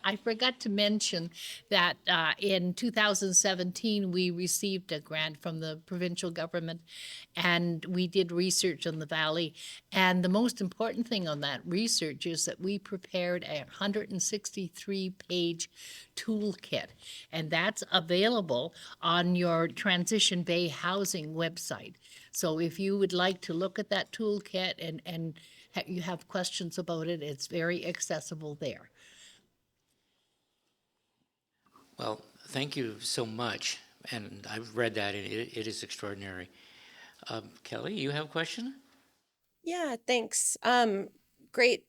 I forgot to mention that in 2017, we received a grant from the provincial government and we did research on the valley. And the most important thing on that research is that we prepared a 163-page toolkit, and that's available on your Transition Bay Housing website. So if you would like to look at that toolkit and you have questions about it, it's very accessible there. Well, thank you so much. And I've read that, and it is extraordinary. Kelly, you have a question? Yeah, thanks. Great,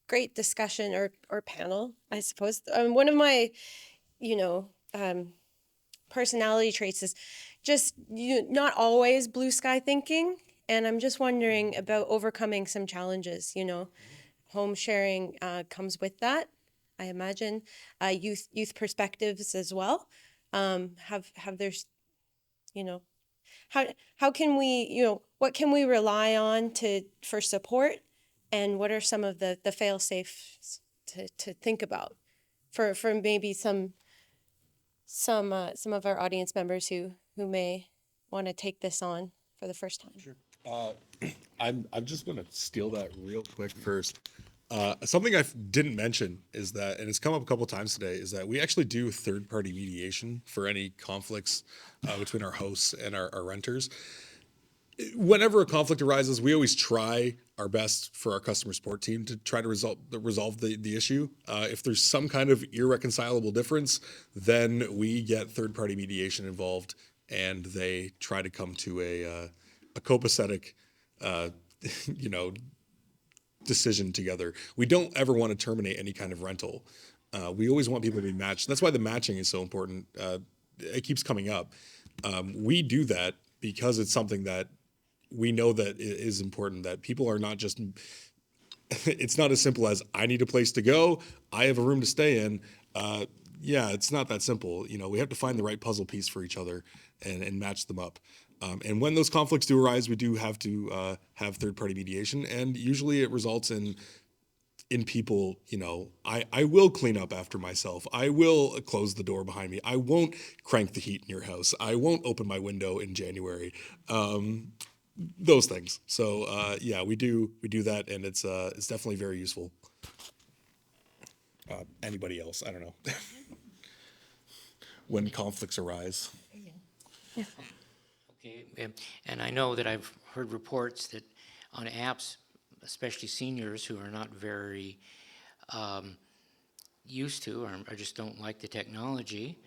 great discussion or panel, I suppose. One of my, you know, personality traits is just not always blue sky thinking. And I'm just wondering about overcoming some challenges, home sharing comes with that. I imagine youth perspectives as well. Have there's, you know, how can we, what can we rely on for support, and what are some of the fail safes to think about for maybe some of our audience members who may want to take this on for the first time. Sure. I'm just going to steal that real quick first. Something I didn't mention is that, and it's come up a couple times today, is that we actually do third-party mediation for any conflicts between our hosts and our renters. Whenever a conflict arises, we always try our best for our customer support team to try to resolve the issue. If there's some kind of irreconcilable difference, then we get third-party mediation involved, and they try to come to a copacetic, decision together. We don't ever want to terminate any kind of rental. We always want people to be matched. That's why the matching is so important. It keeps coming up. We do that because it's something that we know that it is important, that people are not just, it's not as simple as I need a place to go, I have a room to stay in. It's not that simple. We have to find the right puzzle piece for each other and match them up. And when those conflicts do arise, we do have to have third-party mediation, and usually it results in people, I will clean up after myself. I will close the door behind me. I won't crank the heat in your house. I won't open my window in January. Those things. So we do that, and it's definitely very useful. Anybody else? I don't know. When conflicts arise. Yeah. Okay, and I know that I've heard reports that on apps, especially seniors who are not very used to or just don't like the technology,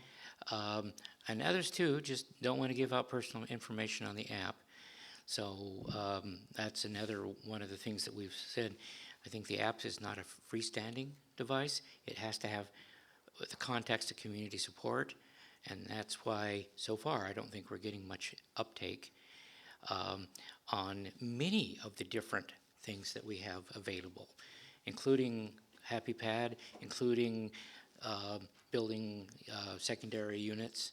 and others too just don't want to give out personal information on the app. So that's another one of the things that we've said. I think the app is not a freestanding device. It has to have the context of community support. And that's why, so far, I don't think we're getting much uptake on many of the different things that we have available, including Happipad, including building secondary units.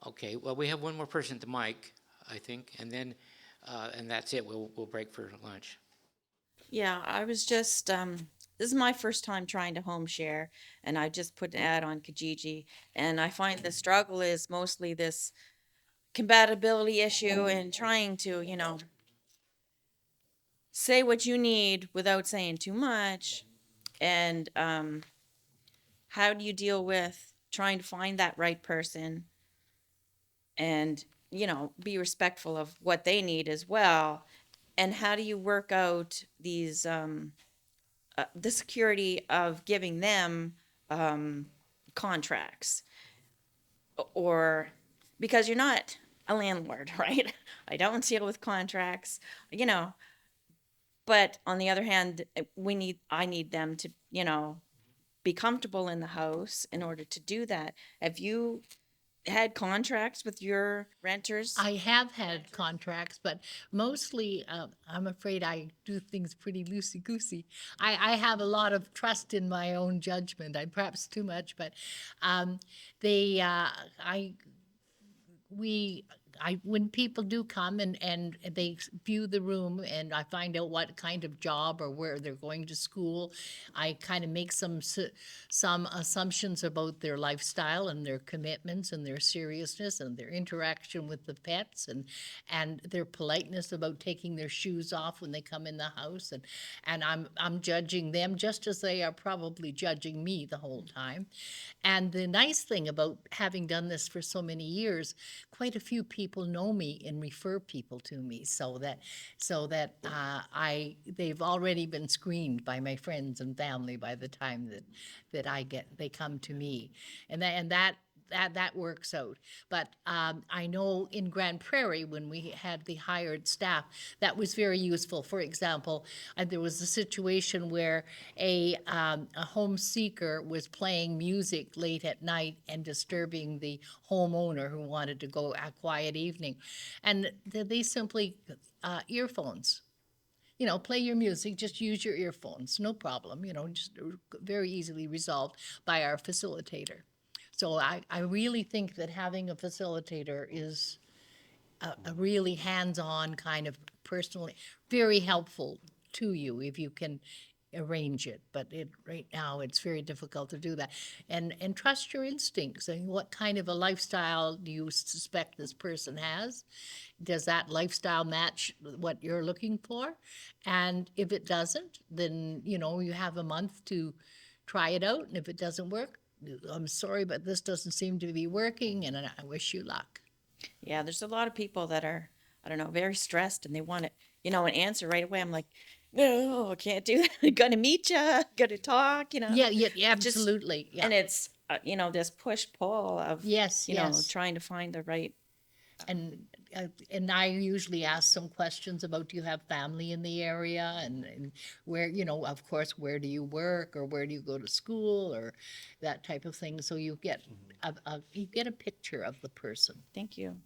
Okay, well, we have one more person at the mic, I think, and then, and that's it. We'll break for lunch. Yeah, I was just, this is my first time trying to home share, and I just put an ad on Kijiji, and I find the struggle is mostly this compatibility issue and trying to, say what you need without saying too much. And how do you deal with trying to find that right person and, be respectful of what they need as well? And how do you work out these, the security of giving them contracts? Or because you're not a landlord, right? I don't deal with contracts, but on the other hand, I need them to, be comfortable in the house in order to do that. Have you had contracts with your renters? I have had contracts, but mostly I'm afraid I do things pretty loosey-goosey. I have a lot of trust in my own judgment. I perhaps too much, but when people do come and they view the room and I find out what kind of job or where they're going to school, I kind of make some assumptions about their lifestyle and their commitments and their seriousness and their interaction with the pets and their politeness about taking their shoes off when they come in the house, and I'm judging them just as they are probably judging me the whole time. And the nice thing about having done this for so many years, quite a few people know me and refer people to me, so that they've already been screened by my friends and family by the time that they come to me, and that works out. But I know in Grand Prairie, when we had the hired staff, that was very useful. For example, there was a situation where a home seeker was playing music late at night and disturbing the homeowner who wanted to go a quiet evening. And they simply, earphones. Play your music, just use your earphones, no problem, just very easily resolved by our facilitator. So I really think that having a facilitator is a really hands-on kind of personally, very helpful to you if you can arrange it. But right now, it's very difficult to do that. And trust your instincts. I mean, what kind of a lifestyle do you suspect this person has? Does that lifestyle match what you're looking for? And if it doesn't, then, you have a month to try it out. And if it doesn't work, I'm sorry, but this doesn't seem to be working, and I wish you luck. Yeah, there's a lot of people that are, I don't know, very stressed and they want it, an answer right away. I'm like, no, I can't do that. Gonna meet you, gonna talk, Yeah, Just- absolutely. Yeah. And it's, this push pull of, Yes, yes. trying to find the right. And I usually ask some questions about, do you have family in the area, and where, of course, where do you work, or where do you go to school, or that type of thing. So you get you get a picture of the person. Thank you.